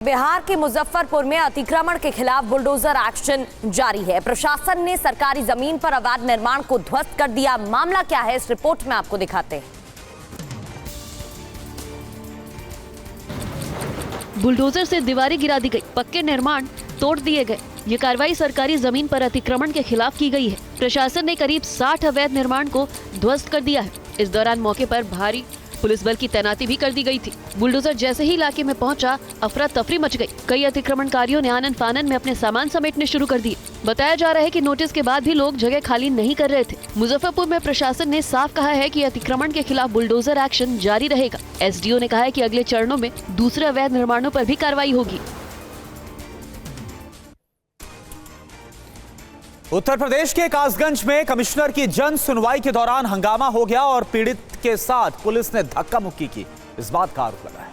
बिहार के मुजफ्फरपुर में अतिक्रमण के खिलाफ बुलडोजर एक्शन जारी है। प्रशासन ने सरकारी जमीन पर अवैध निर्माण को ध्वस्त कर दिया। मामला क्या है, इस रिपोर्ट में आपको दिखाते हैं। बुलडोजर से दीवारें गिरा दी गई, पक्के निर्माण तोड़ दिए गए। ये कार्रवाई सरकारी जमीन पर अतिक्रमण के खिलाफ की गई है। प्रशासन ने करीब 60 अवैध निर्माण को ध्वस्त कर दिया है। इस दौरान मौके पर भारी पुलिस बल की तैनाती भी कर दी गई थी। बुलडोजर जैसे ही इलाके में पहुंचा, अफरा तफरी मच गई। कई अतिक्रमणकारियों ने आनन फानन में अपने सामान समेटने शुरू कर दिए। बताया जा रहा है कि नोटिस के बाद भी लोग जगह खाली नहीं कर रहे थे। मुजफ्फरपुर में प्रशासन ने साफ कहा है कि अतिक्रमण के खिलाफ बुलडोजर एक्शन जारी रहेगा। एसडीओ ने कहा है कि अगले चरणों में दूसरे अवैध निर्माणों पर भी कार्रवाई होगी। उत्तर प्रदेश के कासगंज में कमिश्नर की जन सुनवाई के दौरान हंगामा हो गया और पीड़ित के साथ पुलिस ने धक्का मुक्की की, इस बात का आरोप लगा है।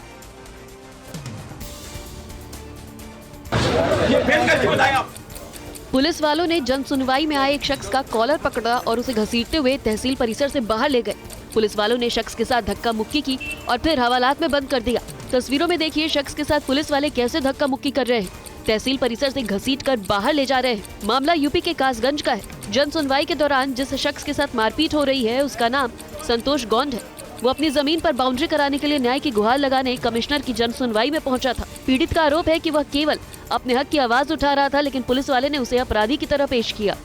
पुलिस वालों ने जन सुनवाई में आए एक शख्स का कॉलर पकड़ा और उसे घसीटते हुए तहसील परिसर से बाहर ले गए। पुलिस वालों ने शख्स के साथ धक्का मुक्की की और फिर हवालात में बंद कर दिया। तस्वीरों में देखिए शख्स के साथ पुलिस वाले कैसे धक्का मुक्की कर रहे हैं। तहसील परिसर से घसीटकर बाहर ले जा रहे हैं। मामला यूपी के कासगंज का है। जन सुनवाई के दौरान जिस शख्स के साथ मारपीट हो रही है उसका नाम संतोष गौंड है। वो अपनी जमीन पर बाउंड्री कराने के लिए न्याय की गुहार लगाने कमिश्नर की जन सुनवाई में पहुंचा था। पीड़ित का आरोप है कि वह केवल अपने हक की आवाज उठा रहा था, लेकिन पुलिस वाले ने उसे अपराधी की तरह पेश किया।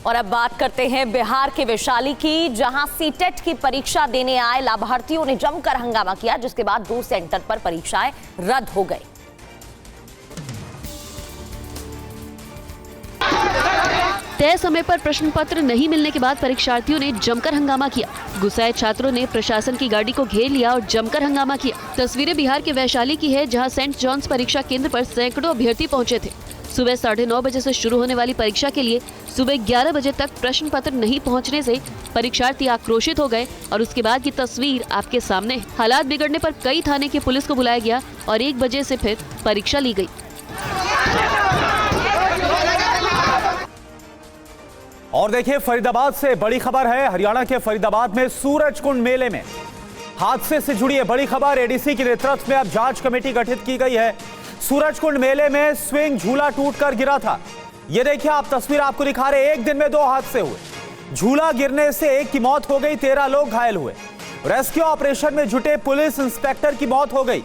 और अब बात करते हैं बिहार के वैशाली की, जहां सीटेट की परीक्षा देने आए लाभार्थियों ने जमकर हंगामा किया, जिसके बाद 2 सेंटर पर परीक्षाएं रद्द हो गई। तय समय पर प्रश्न पत्र नहीं मिलने के बाद परीक्षार्थियों ने जमकर हंगामा किया। गुस्साए छात्रों ने प्रशासन की गाड़ी को घेर लिया और जमकर हंगामा किया। तस्वीरें बिहार के वैशाली की है, जहां सेंट जॉन्स परीक्षा केंद्र पर सैकड़ों अभ्यर्थी पहुंचे थे। सुबह 9:30 बजे से शुरू होने वाली परीक्षा के लिए सुबह 11 बजे तक प्रश्न पत्र नहीं पहुंचने से परीक्षार्थी आक्रोशित हो गए और उसके बाद की तस्वीर आपके सामने है। हालात बिगड़ने पर कई थाने की पुलिस को बुलाया गया और 1 बजे से फिर परीक्षा ली गई। और देखिए फरीदाबाद से बड़ी खबर है। हरियाणा के फरीदाबाद में सूरजकुंड मेले में हादसे से जुड़ी है बड़ी खबर। एडीसी के नेतृत्व में अब जांच कमेटी गठित की गई है। सूरजकुंड मेले में स्विंग झूला टूटकर गिरा था। ये देखिए आप तस्वीर आपको दिखा रहे हैं। एक दिन में 2 हादसे हुए। झूला गिरने से एक की मौत हो गई, 13 लोग घायल हुए। रेस्क्यू ऑपरेशन में जुटे पुलिस इंस्पेक्टर की मौत हो गई।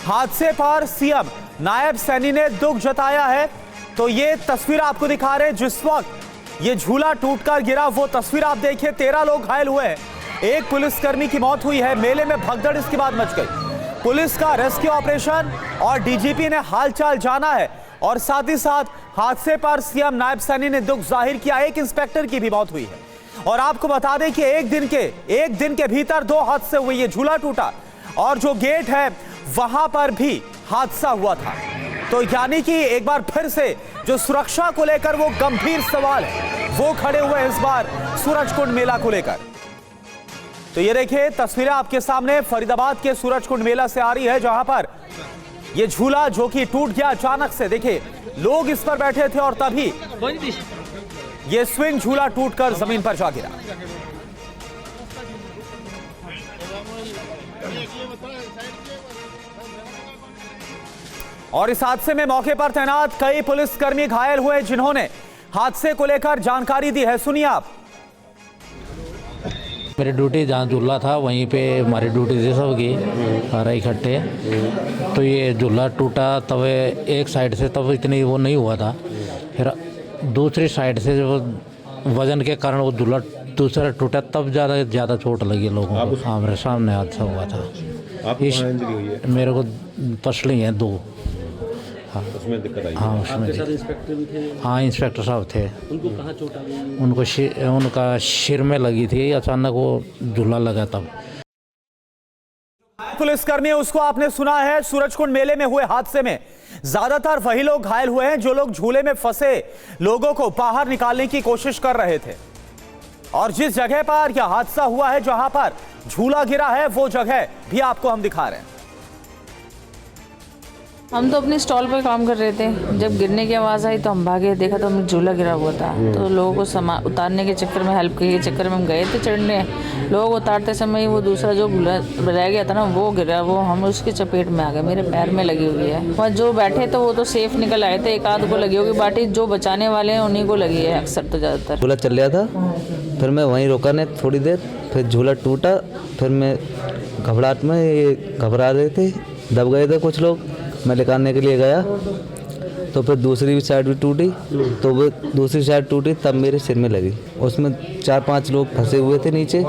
हादसे पर सीएम नायब सैनी ने दुख जताया है। तो ये तस्वीर आपको दिखा रहे हैं, जिस वक्त ये झूला टूटकर गिरा वो तस्वीर आप देखिए। 13 लोग घायल हुए हैं, एक पुलिसकर्मी की मौत हुई है। मेले में भगदड़ इसके बाद मच गई। पुलिस का रेस्क्यू ऑपरेशन और डीजीपी ने हालचाल जाना है और साथ ही साथ हादसे पर सीएम नायब सैनी ने दुख जाहिर किया। एक इंस्पेक्टर की भी मौत हुई है। और आपको बता दें कि एक दिन के भीतर 2 हादसे हुए। ये झूला टूटा और जो गेट है वहां पर भी हादसा हुआ था। तो यानी कि एक बार फिर से जो सुरक्षा को लेकर वो गंभीर सवाल है वो खड़े हुए इस बार सूरजकुंड मेला को लेकर। तो ये देखिए तस्वीरें आपके सामने फरीदाबाद के सूरजकुंड मेला से आ रही है, जहां पर ये झूला जो कि टूट गया अचानक से। देखिए लोग इस पर बैठे थे और तभी ये स्विंग झूला टूटकर जमीन पर जा गिरा। और इस हादसे में मौके पर तैनात कई पुलिसकर्मी घायल हुए, जिन्होंने हादसे को लेकर जानकारी दी है। सुनिए आप। मेरी ड्यूटी जहाँ झूला था वहीं पे हमारी ड्यूटी थी सबकी, सारा इकट्ठे। तो ये झूला टूटा तब एक साइड से, तब इतनी वो नहीं हुआ था। फिर दूसरी साइड से जो वजन के कारण वो झूला दूसरा टूटा, तब ज़्यादा चोट लगी लोगों को। हाँ मेरे सामने हादसा हुआ था। मेरे को पसली हैं 2। हाँ उसमें दिक्कत आई। हाँ उसमें इंस्पेक्टर भी थे। हाँ इंस्पेक्टर साहब थे। उनको कहाँ चोट आ गई? उनका सिर में लगी थी, अचानक वो झूला लगा तब। पुलिसकर्मी उसको आपने सुना है। सूरजकुंड मेले में हुए हादसे में ज्यादातर वही लोग घायल हुए हैं जो लोग झूले में फंसे लोगों को बाहर निकालने की कोशिश कर रहे थे। और जिस जगह पर यह हादसा हुआ है, जहां पर झूला गिरा है, वो जगह भी आपको हम दिखा रहे हैं। हम तो अपने स्टॉल पे काम कर रहे थे, जब गिरने की आवाज़ आई तो हम भागे, देखा तो हमें झूला गिरा हुआ था। तो लोगों को उतारने के चक्कर में, हेल्प के चक्कर में हम गए थे चढ़ने। लोग उतारते समय वो दूसरा जो झूला रह गया था ना, वो गिरा, वो हम उसकी चपेट में आ गए, मेरे पैर में लगी हुई है। वहाँ जो बैठे तो वो तो सेफ निकल आए थे, एक आध को लगी होगी, बाकी जो बचाने वाले हैं उन्हीं को लगी है अक्सर तो ज़्यादातर। झूला चल रहा था, फिर मैं वहीं रोका ने थोड़ी देर, फिर झूला टूटा। फिर मैं घबराहट में, ये घबरा रहे थे, दब गए थे कुछ लोग, मैं निकालने के लिए गया तो फिर दूसरी साइड भी टूटी, तो वो दूसरी साइड टूटी तब मेरे सिर में लगी। उसमें 4-5 लोग फंसे हुए थे नीचे।